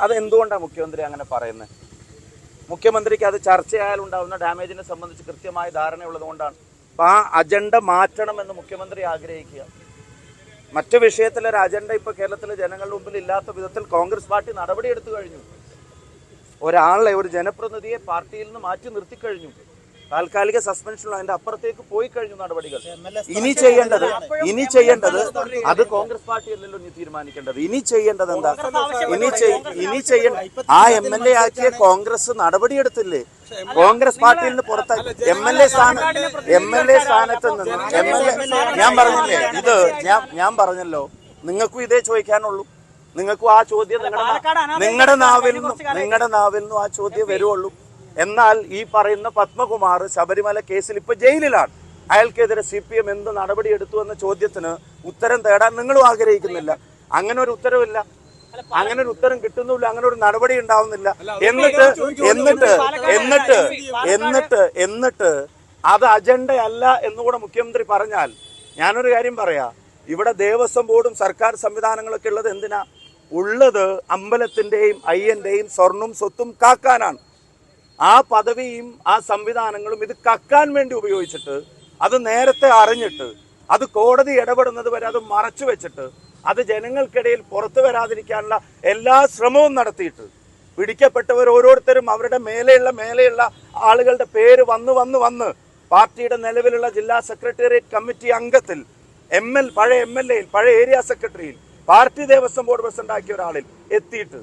അത് എന്തുകൊണ്ടാണ് മുഖ്യമന്ത്രി അങ്ങനെ പറയുന്നത്? മുഖ്യമന്ത്രിക്ക് അത് ചർച്ചയായാലുണ്ടാവുന്ന ഡാമേജിനെ സംബന്ധിച്ച് കൃത്യമായ ധാരണയുള്ളത് കൊണ്ടാണ്. അപ്പം ആ അജണ്ട മാറ്റണമെന്ന് മുഖ്യമന്ത്രി ആഗ്രഹിക്കുക. മറ്റു വിഷയത്തിലൊരു അജണ്ട ഇപ്പോൾ കേരളത്തിലെ ജനങ്ങളുടെ മുമ്പിൽ ഇല്ലാത്ത വിധത്തിൽ കോൺഗ്രസ് പാർട്ടി നടപടിയെടുത്തു കഴിഞ്ഞു. ഒരാളെ, ഒരു ജനപ്രതിനിധിയെ പാർട്ടിയിൽ നിന്ന് മാറ്റി നിർത്തിക്കഴിഞ്ഞു. താൽക്കാലിക സസ്പെൻഷനിൽ അതിന്റെ അപ്പുറത്തേക്ക് പോയി കഴിഞ്ഞു നടപടികൾ. ഇനി ചെയ്യേണ്ടത് അത് കോൺഗ്രസ് പാർട്ടിയല്ലല്ലോ ഇനി തീരുമാനിക്കേണ്ടത്. ഇനി ചെയ്യേണ്ടത് എന്താ? ഇനി ചെയ്യേണ്ട ആ MLA ആക്കിയ കോൺഗ്രസ് നടപടിയെടുത്തില്ലേ? കോൺഗ്രസ് പാർട്ടിയിൽ നിന്ന് പുറത്താക്കി MLA സ്ഥാനത്ത് നിന്ന് ഞാൻ പറഞ്ഞില്ലേ, ഇത് ഞാൻ പറഞ്ഞല്ലോ, നിങ്ങൾക്കും ഇതേ ചോദിക്കാനുള്ളൂ. നിങ്ങൾക്കും ആ ചോദ്യം നിങ്ങളുടെ നാവിൽ നിന്നും ആ ചോദ്യം വരുവുള്ളൂ. എന്നാൽ ഈ പറയുന്ന പത്മകുമാർ ശബരിമല കേസിൽ ഇപ്പൊ ജയിലിലാണ്. അയാൾക്കെതിരെ CPM എന്ത് നടപടിയെടുത്തു എന്ന ചോദ്യത്തിന് ഉത്തരം തേടാൻ നിങ്ങളും ആഗ്രഹിക്കുന്നില്ല. അങ്ങനെ ഒരു ഉത്തരവില്ല, അങ്ങനെ ഒരു ഉത്തരം കിട്ടുന്നില്ല, അങ്ങനെ ഒരു നടപടി ഉണ്ടാവുന്നില്ല. എന്നിട്ട് അത് അജണ്ടയല്ല എന്നുകൂടെ മുഖ്യമന്ത്രി പറഞ്ഞാൽ, ഞാനൊരു കാര്യം പറയാം, ഇവിടെ ദേവസ്വം ബോർഡും സർക്കാർ സംവിധാനങ്ങളൊക്കെ ഉള്ളത് എന്തിനാ? ഉള്ളത് അമ്പലത്തിന്റെയും അയ്യന്റെയും സ്വർണ്ണും സ്വത്തും കാക്കാനാണ്. ആ പദവിയും ആ സംവിധാനങ്ങളും ഇത് കക്കാൻ വേണ്ടി ഉപയോഗിച്ചിട്ട്, അത് നേരത്തെ അറിഞ്ഞിട്ട്, അത് കോടതി ഇടപെടുന്നത് വരെ അത് മറച്ചു വെച്ചിട്ട്, അത് ജനങ്ങൾക്കിടയിൽ പുറത്തു വരാതിരിക്കാനുള്ള എല്ലാ ശ്രമവും നടത്തിയിട്ട്, പിടിക്കപ്പെട്ടവർ ഓരോരുത്തരും അവരുടെ മേലെയുള്ള ആളുകളുടെ പേര് വന്ന് പാർട്ടിയുടെ നിലവിലുള്ള ജില്ലാ സെക്രട്ടേറിയറ്റ് കമ്മിറ്റി അംഗത്തിൽ, പഴയ MLA യിൽ, പഴയ ഏരിയ സെക്രട്ടറിയിൽ, പാർട്ടി ദേവസ്വം ബോർഡ് പ്രസിഡന്റ് ആക്കിയ ഒരാളിൽ എത്തിയിട്ട്,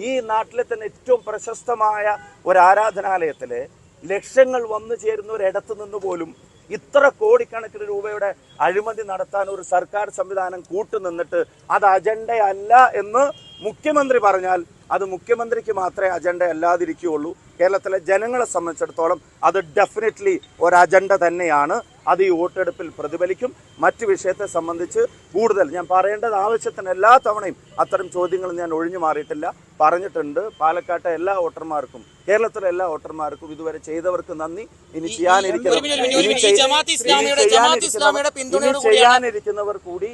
ഈ നാട്ടിലെ തന്നെ ഏറ്റവും പ്രശസ്തമായ ഒരു ആരാധനാലയത്തിലെ ലക്ഷങ്ങൾ വന്നു ചേരുന്ന ഒരിടത്ത് നിന്ന് പോലും ഇത്ര കോടിക്കണക്കിന് രൂപയുടെ അഴിമതി നടത്താൻ ഒരു സർക്കാർ സംവിധാനം കൂട്ടുനിന്നിട്ട് അത് അജണ്ടയല്ല എന്ന് മുഖ്യമന്ത്രി പറഞ്ഞാൽ അത് മുഖ്യമന്ത്രിക്ക് മാത്രമേ അജണ്ട അല്ലാതിരിക്കുകയുള്ളൂ. കേരളത്തിലെ ജനങ്ങളെ സംബന്ധിച്ചിടത്തോളം അത് ഡെഫിനറ്റ്ലി ഒരു അജണ്ട തന്നെയാണ്. അത് ഈ വോട്ടെടുപ്പിൽ പ്രതിഫലിക്കും. മറ്റു വിഷയത്തെ സംബന്ധിച്ച് കൂടുതൽ ഞാൻ പറയേണ്ടത് ആവശ്യത്തിന് എല്ലാ തവണയും അത്തരം ചോദ്യങ്ങൾ ഞാൻ ഒഴിഞ്ഞു മാറിയിട്ടില്ല, പറഞ്ഞിട്ടുണ്ട്. പാലക്കാട്ടെ എല്ലാ വോട്ടർമാർക്കും, കേരളത്തിലെ എല്ലാ വോട്ടർമാർക്കും ഇതുവരെ ചെയ്തവർക്ക് നന്ദി. ഇനി ചെയ്യാനിരിക്കുന്നവർ കൂടി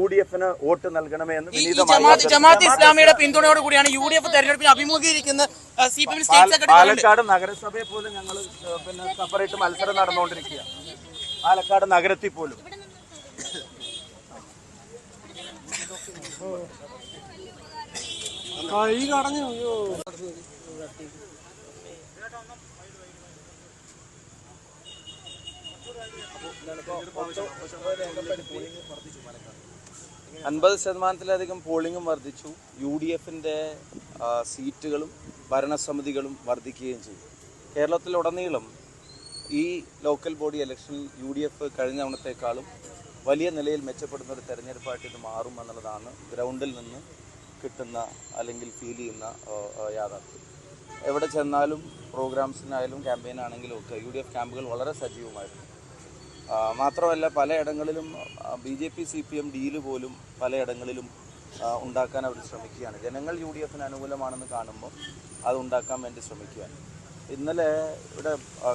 UDF-ന് വോട്ട് നൽകണമേ എന്ന് വിനീതമായി. ജമാഅത്തെ ഇസ്ലാമിയുടെ പിന്തുണയോട് കൂടിയാണ് UDF തെരഞ്ഞെടുപ്പിന് അഭിമുഖീകരിക്കുന്ന പാലക്കാട് നഗരസഭയെ പോലും ഞങ്ങൾ സെപ്പറേറ്റ് മത്സരം നടന്നുകൊണ്ടിരിക്കുക. പാലക്കാട് നഗരത്തിൽ പോലും %50 പോളിംഗും വർദ്ധിച്ചു. UDF-ന്റെ സീറ്റുകളും ഭരണസമിതികളും വർദ്ധിക്കുകയും ചെയ്തു. കേരളത്തിലുടനീളം ഈ ലോക്കൽ ബോഡി ഇലക്ഷനിൽ UDF കഴിഞ്ഞ തവണത്തേക്കാളും വലിയ നിലയിൽ മെച്ചപ്പെടുന്ന ഒരു തെരഞ്ഞെടുപ്പായിട്ട് ഇത് മാറും എന്നുള്ളതാണ് ഗ്രൗണ്ടിൽ നിന്ന് കിട്ടുന്ന അല്ലെങ്കിൽ ഫീൽ ചെയ്യുന്ന യാഥാർത്ഥ്യം. എവിടെ ചെന്നാലും പ്രോഗ്രാംസിനായാലും ക്യാമ്പയിനാണെങ്കിലും ഒക്കെ UDF ക്യാമ്പുകൾ വളരെ സജീവമായിരുന്നു. മാത്രമല്ല പലയിടങ്ങളിലും BJP CPM ഡീല് പോലും പലയിടങ്ങളിലും ഉണ്ടാക്കാൻ അവർ ശ്രമിക്കുകയാണ്. ജനങ്ങൾ UDF-ന് അനുകൂലമാണെന്ന് കാണുമ്പോൾ അത് ഉണ്ടാക്കാൻ വേണ്ടി ശ്രമിക്കുകയാണ്. ഇന്നലെ ഇവിടെ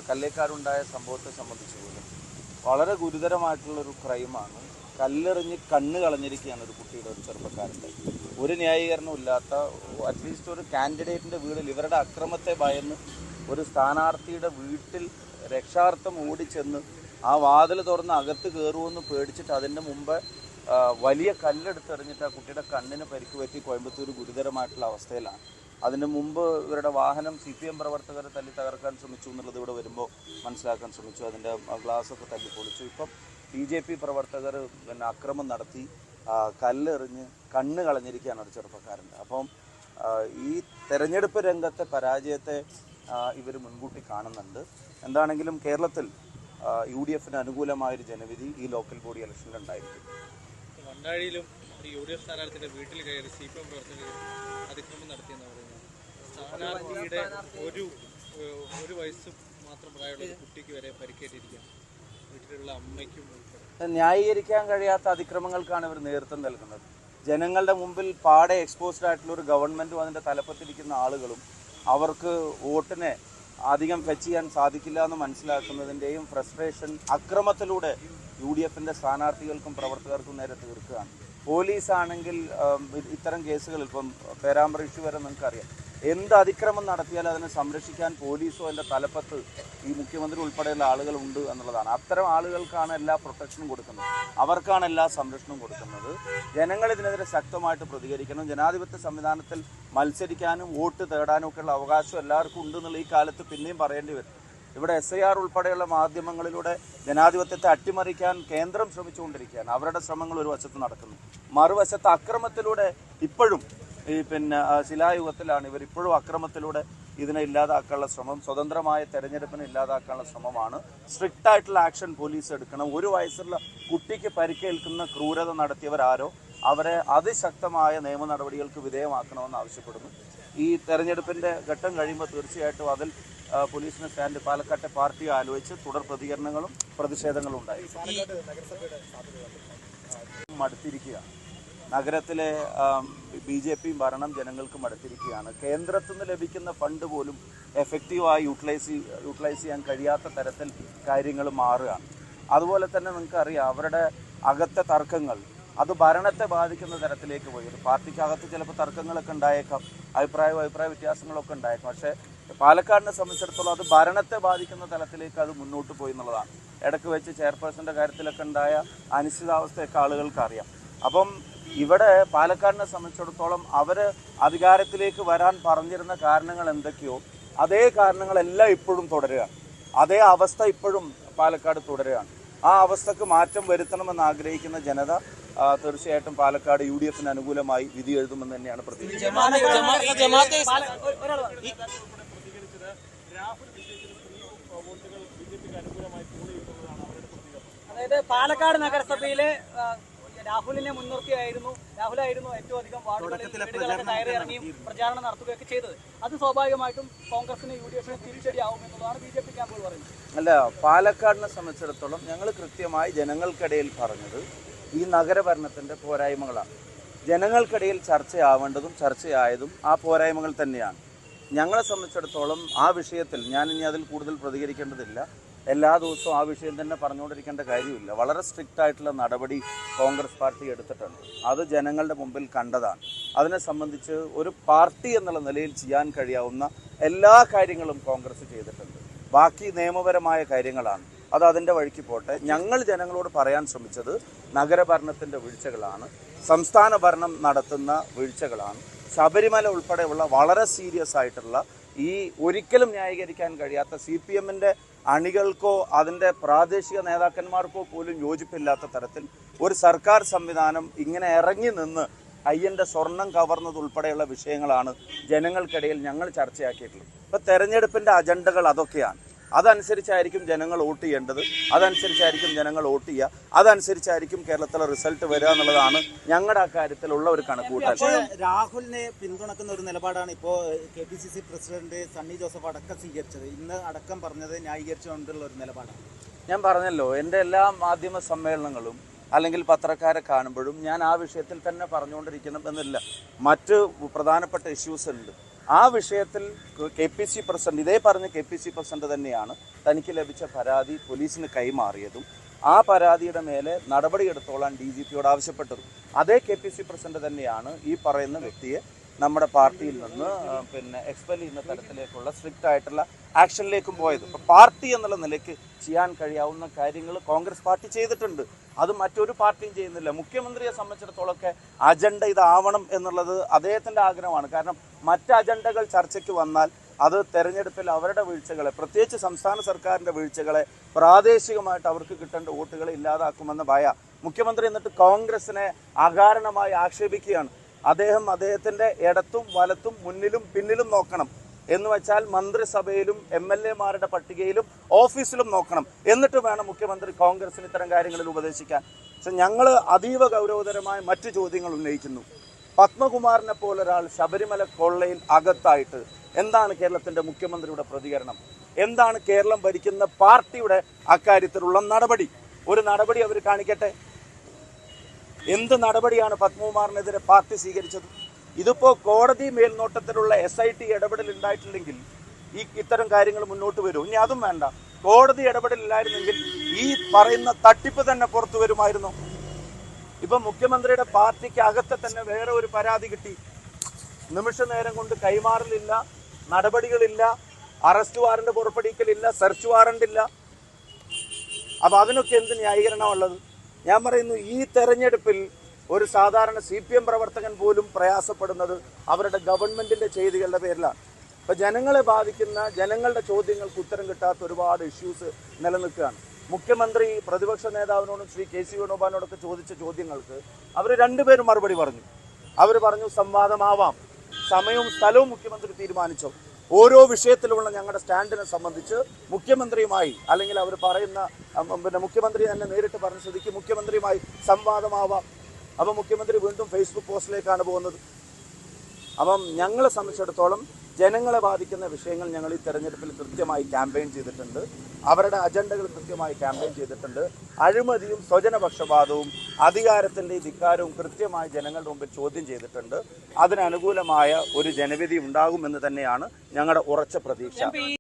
കല്ലേക്കാരുണ്ടായ സംഭവത്തെ സംബന്ധിച്ച് പോലും വളരെ ഗുരുതരമായിട്ടുള്ളൊരു ക്രൈമാണ്. കല്ലെറിഞ്ഞ് കണ്ണ് കളഞ്ഞിരിക്കുകയാണ് ഒരു കുട്ടിയുടെ, ഒരു ചെറുപ്പക്കാരൻ്റെ. ഒരു ന്യായീകരണവും ഇല്ലാത്ത, അറ്റ്ലീസ്റ്റ് ഒരു കാൻഡിഡേറ്റിൻ്റെ വീട്ടിൽ ഇവരുടെ അക്രമത്തെ ഭയന്ന് ഒരു സ്ഥാനാർത്ഥിയുടെ വീട്ടിൽ രക്ഷാർത്ഥം ഓടിച്ചെന്ന് ആ വാതിൽ തുറന്ന് അകത്ത് കയറുമെന്ന് പേടിച്ചിട്ട് അതിൻ്റെ മുമ്പ് വലിയ കല്ലെടുത്തെറിഞ്ഞിട്ട് ആ കുട്ടിയുടെ കണ്ണിന് പരിക്ക് പറ്റി കോയമ്പത്തൂർ ഗുരുതരമായിട്ടുള്ള അവസ്ഥയിലാണ്. അതിന് മുമ്പ് ഇവരുടെ വാഹനം CPM പ്രവർത്തകരെ തല്ലി തകർക്കാൻ ശ്രമിച്ചു എന്നുള്ളത് ഇവിടെ വരുമ്പോൾ മനസ്സിലാക്കാൻ ശ്രമിച്ചു. അതിൻ്റെ ഗ്ലാസ്സൊക്കെ തല്ലിപ്പൊളിച്ചു. ഇപ്പം BJP പ്രവർത്തകർ അക്രമം നടത്തി കല്ലെറിഞ്ഞ് കണ്ണ് കളഞ്ഞിരിക്കുകയാണ് ഒരു ചെറുപ്പക്കാരൻ്റെ. അപ്പം ഈ തെരഞ്ഞെടുപ്പ് രംഗത്തെ പരാജയത്തെ ഇവർ മുൻകൂട്ടി കാണുന്നുണ്ട്. എന്താണെങ്കിലും കേരളത്തിൽ UDF-ന് അനുകൂലമായൊരു ജനവിധി ഈ ലോക്കൽ ബോഡി ഇലക്ഷനിൽ ഉണ്ടായിരിക്കും. മണ്ണാടിയിലും UDF സ്ഥാനാർത്ഥിയുടെ വീട്ടിൽ കയറി CPM പ്രവർത്തകർ അതിക്രമം നടത്തിയെന്ന് പറയുന്നത്, സ്ഥാനാർത്ഥിയുടെ ഒരു വയസ്സ് മാത്രം പ്രായമുള്ള ഒരു കുട്ടിക്ക് വരെ പരിക്കേറ്റിരിക്കുകയാണ്, വീട്ടിലുള്ള അമ്മയ്ക്കും. ന്യായീകരിക്കാൻ കഴിയാത്ത അതിക്രമങ്ങൾക്കാണ് ഇവർ നേതൃത്വം നൽകുന്നത്. ജനങ്ങളുടെ മുമ്പിൽ പാടെ എക്സ്പോസ്ഡ് ആയിട്ടുള്ള ഒരു ഗവൺമെൻറ്റും അതിൻ്റെ തലപ്പത്തിരിക്കുന്ന ആളുകളും അവർക്ക് വോട്ടിനെ അധികം ഫെച്ച് ചെയ്യാൻ സാധിക്കില്ല എന്ന് മനസ്സിലാക്കുന്നതിൻ്റെയും ഫ്രസ്ട്രേഷൻ അക്രമത്തിലൂടെ UDFന്റെ സ്ഥാനാർത്ഥികൾക്കും പ്രവർത്തകർക്കും നേരെ തീർക്കുകയാണ്. പോലീസാണെങ്കിൽ ഇത്തരം കേസുകളിൽ ഇപ്പം പേരാമ്പ്ര ഇഷ്യൂ വരെ നിങ്ങൾക്കറിയാം, എന്ത് അതിക്രമം നടത്തിയാലും അതിനെ സംരക്ഷിക്കാൻ പോലീസോ അതിൻ്റെ തലപ്പത്ത് ഈ മുഖ്യമന്ത്രി ഉൾപ്പെടെയുള്ള ആളുകളുണ്ട് എന്നുള്ളതാണ്. അത്തരം ആളുകൾക്കാണ് എല്ലാ പ്രൊട്ടക്ഷനും കൊടുക്കുന്നത്, അവർക്കാണ് എല്ലാ സംരക്ഷണവും കൊടുക്കുന്നത്. ജനങ്ങൾ ഇതിനെതിരെ ശക്തമായിട്ട് പ്രതികരിക്കണം. ജനാധിപത്യ സംവിധാനത്തിൽ മത്സരിക്കാനും വോട്ട് തേടാനും ഒക്കെയുള്ള അവകാശം എല്ലാവർക്കും ഉണ്ടെന്നുള്ള ഈ കാലത്ത് പിന്നെയും പറയേണ്ടി വരും. ഇവിടെ SIR ഉൾപ്പെടെയുള്ള മാധ്യമങ്ങളിലൂടെ ജനാധിപത്യത്തെ അട്ടിമറിക്കാൻ കേന്ദ്രം ശ്രമിച്ചുകൊണ്ടിരിക്കുകയാണ്. അവരുടെ ശ്രമങ്ങൾ ഒരു വശത്ത് നടക്കുന്നു, മറുവശത്ത് അക്രമത്തിലൂടെ ഇപ്പോഴും ശിലായുഗത്തിലാണ് ഇവരിപ്പോഴും അക്രമത്തിലൂടെ ഇതിനെ ഇല്ലാതാക്കാനുള്ള ശ്രമം, സ്വതന്ത്രമായ തെരഞ്ഞെടുപ്പിനെ ഇല്ലാതാക്കാനുള്ള ശ്രമമാണ്. സ്ട്രിക്റ്റ് ആയിട്ടുള്ള ആക്ഷൻ പോലീസ് എടുക്കണം. 1 വയസ്സുള്ള കുട്ടിക്ക് പരിക്കേൽക്കുന്ന ക്രൂരത നടത്തിയവരാരോ അവരെ അതിശക്തമായ നിയമ നടപടികൾക്ക് വിധേയമാക്കണമെന്ന് ആവശ്യപ്പെടുന്നു. ഈ തെരഞ്ഞെടുപ്പിൻ്റെ ഘട്ടം കഴിയുമ്പോൾ തീർച്ചയായിട്ടും അതിൽ പോലീസിന് സ്റ്റാൻഡ് പാലക്കാട്ടെ പാർട്ടി ആലോചിച്ച് തുടർ പ്രതികരണങ്ങളും പ്രതിഷേധങ്ങളും ഉണ്ടായി. മടുത്തിരിക്കുകയാണ് നഗരത്തിലെ BJP ഭരണം, ജനങ്ങൾക്ക് മടുത്തിരിക്കുകയാണ്. കേന്ദ്രത്തിൽ നിന്ന് ലഭിക്കുന്ന ഫണ്ട് പോലും എഫക്റ്റീവായി യൂട്ടിലൈസ് ചെയ്യാൻ കഴിയാത്ത തരത്തിൽ കാര്യങ്ങൾ മാറുകയാണ്. അതുപോലെ തന്നെ നിങ്ങൾക്കറിയാം, അവരുടെ അകത്തെ തർക്കങ്ങൾ അത് ഭരണത്തെ ബാധിക്കുന്ന തരത്തിലേക്ക് പോയി. ഒരു പാർട്ടിക്കകത്ത് ചിലപ്പോൾ തർക്കങ്ങളൊക്കെ ഉണ്ടായേക്കാം, അഭിപ്രായ വ്യത്യാസങ്ങളൊക്കെ ഉണ്ടായേക്കാം. പക്ഷേ പാലക്കാടിനെ സംബന്ധിച്ചിടത്തോളം അത് ഭരണത്തെ ബാധിക്കുന്ന തലത്തിലേക്ക് അത് മുന്നോട്ട് പോയി എന്നുള്ളതാണ്. ഇടയ്ക്ക് വെച്ച് ചെയർപേഴ്സൻ്റെ കാര്യത്തിലൊക്കെ ഉണ്ടായ അനിശ്ചിതാവസ്ഥയൊക്കെ ആളുകൾക്ക് അറിയാം. അപ്പം ഇവിടെ പാലക്കാടിനെ സംബന്ധിച്ചിടത്തോളം അവർ അധികാരത്തിലേക്ക് വരാൻ പറഞ്ഞിരുന്ന കാരണങ്ങൾ എന്തൊക്കെയോ അതേ കാരണങ്ങളെല്ലാം ഇപ്പോഴും തുടരുകയാണ്. അതേ അവസ്ഥ ഇപ്പോഴും പാലക്കാട് തുടരുകയാണ്. ആ അവസ്ഥക്ക് മാറ്റം വരുത്തണമെന്ന് ആഗ്രഹിക്കുന്ന ജനത തീർച്ചയായിട്ടും പാലക്കാട് UDFന് അനുകൂലമായി വിധി എഴുതുമെന്ന് തന്നെയാണ് പ്രതീക്ഷിക്കുന്നത്. അതായത് പാലക്കാട് നഗരസഭയിലെ രാഹുലിനെ മുൻനിർത്തിയായിരുന്നു, രാഹുലായിരുന്നു ഏറ്റവും അധികം വാർഡുകളിൽ വീടുകളൊക്കെ കയറി ഇറങ്ങിയും പ്രചാരണം നടത്തുകയൊക്കെ ചെയ്തത്. അത് സ്വാഭാവികമായിട്ടും കോൺഗ്രസിന് UDFന് തിരിച്ചടിയാവും എന്നുള്ളതാണ് BJP ക്യാമ്പുകൾ പറയുന്നത്. അല്ല, പാലക്കാടിനെ സംബന്ധിച്ചിടത്തോളം ഞങ്ങൾ കൃത്യമായി ജനങ്ങൾക്കിടയിൽ പറഞ്ഞത് ഈ നഗരഭരണത്തിൻ്റെ പോരായ്മകളാണ്. ജനങ്ങൾക്കിടയിൽ ചർച്ചയാവേണ്ടതും ചർച്ചയായതും ആ പോരായ്മകൾ തന്നെയാണ്. ഞങ്ങളെ സംബന്ധിച്ചിടത്തോളം ആ വിഷയത്തിൽ ഞാനിനി അതിൽ കൂടുതൽ പ്രതികരിക്കേണ്ടതില്ല. എല്ലാ ദിവസവും ആ വിഷയം തന്നെ പറഞ്ഞുകൊണ്ടിരിക്കേണ്ട കാര്യമില്ല. വളരെ സ്ട്രിക്റ്റ് ആയിട്ടുള്ള നടപടി കോൺഗ്രസ് പാർട്ടി എടുത്തിട്ടുണ്ട്. അത് ജനങ്ങളുടെ മുമ്പിൽ കണ്ടതാണ്. അതിനെ സംബന്ധിച്ച് ഒരു പാർട്ടി എന്നുള്ള നിലയിൽ ചെയ്യാൻ കഴിയാവുന്ന എല്ലാ കാര്യങ്ങളും കോൺഗ്രസ് ചെയ്തിട്ടുണ്ട്. ബാക്കി നിയമപരമായ കാര്യങ്ങളാണ്, അത് അതിൻ്റെ വഴിക്ക് പോട്ടെ. ഞങ്ങൾ ജനങ്ങളോട് പറയാൻ ശ്രമിച്ചത് നഗരഭരണത്തിൻ്റെ വീഴ്ചകളാണ്, സംസ്ഥാന ഭരണം നടത്തുന്ന വീഴ്ചകളാണ്, ശബരിമല ഉൾപ്പെടെയുള്ള വളരെ സീരിയസ് ആയിട്ടുള്ള ഈ ഒരിക്കലും ന്യായീകരിക്കാൻ കഴിയാത്ത CPMൻ്റെ അണികൾക്കോ അതിൻ്റെ പ്രാദേശിക നേതാക്കന്മാർക്കോ പോലും യോജിപ്പില്ലാത്ത തരത്തിൽ ഒരു സർക്കാർ സംവിധാനം ഇങ്ങനെ ഇറങ്ങി നിന്ന് അയ്യൻ്റെ സ്വർണം കവർന്നതുൾപ്പെടെയുള്ള വിഷയങ്ങളാണ് ജനങ്ങൾക്കിടയിൽ ഞങ്ങൾ ചർച്ചയാക്കിയിട്ടുള്ളത്. ഇപ്പോൾ തെരഞ്ഞെടുപ്പിൻ്റെ അജണ്ടകൾ അതൊക്കെയാണ്. അതനുസരിച്ചായിരിക്കും ജനങ്ങൾ വോട്ട് ചെയ്യേണ്ടത്, അതനുസരിച്ചായിരിക്കും ജനങ്ങൾ വോട്ട് ചെയ്യുക, അതനുസരിച്ചായിരിക്കും കേരളത്തിലെ റിസൾട്ട് വരിക എന്നുള്ളതാണ് ഞങ്ങളുടെ അക്കാര്യത്തിലുള്ള ഒരു കണക്കുകൂട്ടൽ. രാഹുലിനെ പിന്തുണക്കുന്ന ഒരു നിലപാടാണ് ഇപ്പോൾ KPCC പ്രസിഡന്റ് സണ്ണി ജോസഫ് അടക്കം സ്വീകരിച്ചത്. ഇന്ന് അടക്കം പറഞ്ഞത് ന്യായീകരിച്ചുകൊണ്ടുള്ള ഒരു നിലപാടാണ്. ഞാൻ പറഞ്ഞല്ലോ, എൻ്റെ എല്ലാ മാധ്യമ സമ്മേളനങ്ങളും അല്ലെങ്കിൽ പത്രക്കാരെ കാണുമ്പോഴും ഞാൻ ആ വിഷയത്തിൽ തന്നെ പറഞ്ഞുകൊണ്ടിരിക്കണം എന്നില്ല. മറ്റ് പ്രധാനപ്പെട്ട ഇഷ്യൂസ് ഉണ്ട്. ആ വിഷയത്തിൽ KPC പ്രസിഡന്റ് ഇതേ പറഞ്ഞ KPC പ്രസിഡന്റ് തന്നെയാണ് തനിക്ക് ലഭിച്ച പരാതി പോലീസിന് കൈമാറിയതും ആ പരാതിയുടെ മേലെ നടപടിയെടുത്തോളാൻ DGPയോട് ആവശ്യപ്പെട്ടതും. അതേ KPC പ്രസിഡന്റ് തന്നെയാണ് ഈ പറയുന്ന വ്യക്തിയെ നമ്മുടെ പാർട്ടിയിൽ നിന്ന് എക്സ്പെൽ ചെയ്യുന്ന തരത്തിലേക്കുള്ള സ്ട്രിക്റ്റ് ആയിട്ടുള്ള ആക്ഷനിലേക്കും പോയത്. ഇപ്പോൾ പാർട്ടി എന്നുള്ള നിലയ്ക്ക് ചെയ്യാൻ കഴിയാവുന്ന കാര്യങ്ങൾ കോൺഗ്രസ് പാർട്ടി ചെയ്തിട്ടുണ്ട്. അത് മറ്റൊരു പാർട്ടിയും ചെയ്യുന്നില്ല. മുഖ്യമന്ത്രിയെ സംബന്ധിച്ചിടത്തോളമൊക്കെ അജണ്ട ഇതാവണം എന്നുള്ളത് അദ്ദേഹത്തിൻ്റെ ആഗ്രഹമാണ്. കാരണം മറ്റ് അജണ്ടകൾ ചർച്ചയ്ക്ക് വന്നാൽ അത് തെരഞ്ഞെടുപ്പിൽ അവരുടെ വീഴ്ചകളെ, പ്രത്യേകിച്ച് സംസ്ഥാന സർക്കാരിൻ്റെ വീഴ്ചകളെ, പ്രാദേശികമായിട്ട് അവർക്ക് കിട്ടേണ്ട വോട്ടുകളെ ഇല്ലാതാക്കുമെന്ന ഭയ മുഖ്യമന്ത്രി എന്നിട്ട് കോൺഗ്രസിനെ അകാരണമായി ആക്ഷേപിക്കുകയാണ്. അദ്ദേഹത്തിൻ്റെ ഇടത്തും വലത്തും മുന്നിലും പിന്നിലും നോക്കണം എന്ന് വെച്ചാൽ മന്ത്രിസഭയിലും MLA-മാരുടെ പട്ടികയിലും ഓഫീസിലും നോക്കണം. എന്നിട്ട് വേണം മുഖ്യമന്ത്രി കോൺഗ്രസിന് ഇത്തരം കാര്യങ്ങളിൽ ഉപദേശിക്കാൻ. പക്ഷെ ഞങ്ങൾ അതീവ ഗൗരവതരമായ മറ്റു ചോദ്യങ്ങൾ ഉന്നയിക്കുന്നു. പത്മകുമാറിനെ പോലൊരാൾ ശബരിമല കൊള്ളയിൽ അകത്തായിട്ട് എന്താണ് കേരളത്തിൻ്റെ മുഖ്യമന്ത്രിയുടെ പ്രതികരണം? എന്താണ് കേരളം ഭരിക്കുന്ന പാർട്ടിയുടെ അക്കാര്യത്തിലുള്ള നടപടി? ഒരു നടപടി അവർ കാണിക്കട്ടെ. എന്ത് നടപടിയാണ് പത്മകുമാറിനെതിരെ പാർട്ടി സ്വീകരിച്ചത്? ഇതിപ്പോൾ കോടതി മേൽനോട്ടത്തിലുള്ള SIT ഇടപെടൽ ഉണ്ടായിട്ടില്ലെങ്കിൽ ഇത്തരം കാര്യങ്ങൾ മുന്നോട്ട് വരും. ഇനി അതും വേണ്ട, കോടതി ഇടപെടലില്ലായിരുന്നെങ്കിൽ ഈ ഈ പറയുന്ന തട്ടിപ്പ് തന്നെ പുറത്തു വരുമായിരുന്നു. ഇപ്പൊ മുഖ്യമന്ത്രിയുടെ പാർട്ടിക്ക് അകത്ത് തന്നെ വേറെ ഒരു പരാതി കിട്ടി. നിമിഷ നേരം കൊണ്ട് കൈമാറലില്ല, നടപടികളില്ല, അറസ്റ്റ് വാറണ്ട് പുറപ്പെടുവിക്കലില്ല, സെർച്ച് വാറണ്ട് ഇല്ല. അപ്പൊ അതിനൊക്കെ എന്ത് ന്യായീകരണമുള്ളത്? ഞാൻ പറയുന്നു, ഈ തെരഞ്ഞെടുപ്പിൽ ഒരു സാധാരണ CPM പ്രവർത്തകൻ പോലും പ്രയാസപ്പെടുന്നത് അവരുടെ ഗവൺമെന്റിന്റെ ചെയ്തികളുടെ പേരിലാണ്. ഇപ്പൊ ജനങ്ങളെ ബാധിക്കുന്ന, ജനങ്ങളുടെ ചോദ്യങ്ങൾക്ക് ഉത്തരം കിട്ടാത്ത ഒരുപാട് ഇഷ്യൂസ് നിലനിൽക്കുകയാണ്. മുഖ്യമന്ത്രി പ്രതിപക്ഷ നേതാവിനോടും ശ്രീ KC വേണുഗോപാലിനോടൊക്കെ ചോദിച്ച ചോദ്യങ്ങൾക്ക് അവർ രണ്ടുപേരും മറുപടി പറഞ്ഞു. അവർ പറഞ്ഞു സംവാദമാവാം, സമയവും സ്ഥലവും മുഖ്യമന്ത്രി തീരുമാനിച്ചു. ഓരോ വിഷയത്തിലുമുള്ള ഞങ്ങളുടെ സ്റ്റാൻഡിനെ സംബന്ധിച്ച് മുഖ്യമന്ത്രിയുമായി, അല്ലെങ്കിൽ അവർ പറയുന്ന മുഖ്യമന്ത്രി തന്നെ നേരിട്ട് പറഞ്ഞ സ്ഥിതിക്ക് മുഖ്യമന്ത്രിയുമായി സംവാദമാവാം. അപ്പം മുഖ്യമന്ത്രി വീണ്ടും ഫേസ്ബുക്ക് പോസ്റ്റിലേക്കാണ് പോകുന്നത്. അപ്പം ഞങ്ങളെ സംബന്ധിച്ചിടത്തോളം ജനങ്ങളെ ബാധിക്കുന്ന വിഷയങ്ങൾ ഞങ്ങൾ ഈ തെരഞ്ഞെടുപ്പിൽ കൃത്യമായി ക്യാമ്പയിൻ ചെയ്തിട്ടുണ്ട്. അവരുടെ അജണ്ടകൾ കൃത്യമായി ക്യാമ്പയിൻ ചെയ്തിട്ടുണ്ട്. അഴിമതിയും സ്വജനപക്ഷപാതവും അധികാരത്തിൻ്റെ ധിക്കാരവും കൃത്യമായി ജനങ്ങളുടെ മുമ്പിൽ ചോദ്യം ചെയ്തിട്ടുണ്ട്. അതിനനുകൂലമായ ഒരു ജനവിധി ഉണ്ടാകുമെന്ന് തന്നെയാണ് ഞങ്ങളുടെ ഉറച്ച പ്രതീക്ഷ.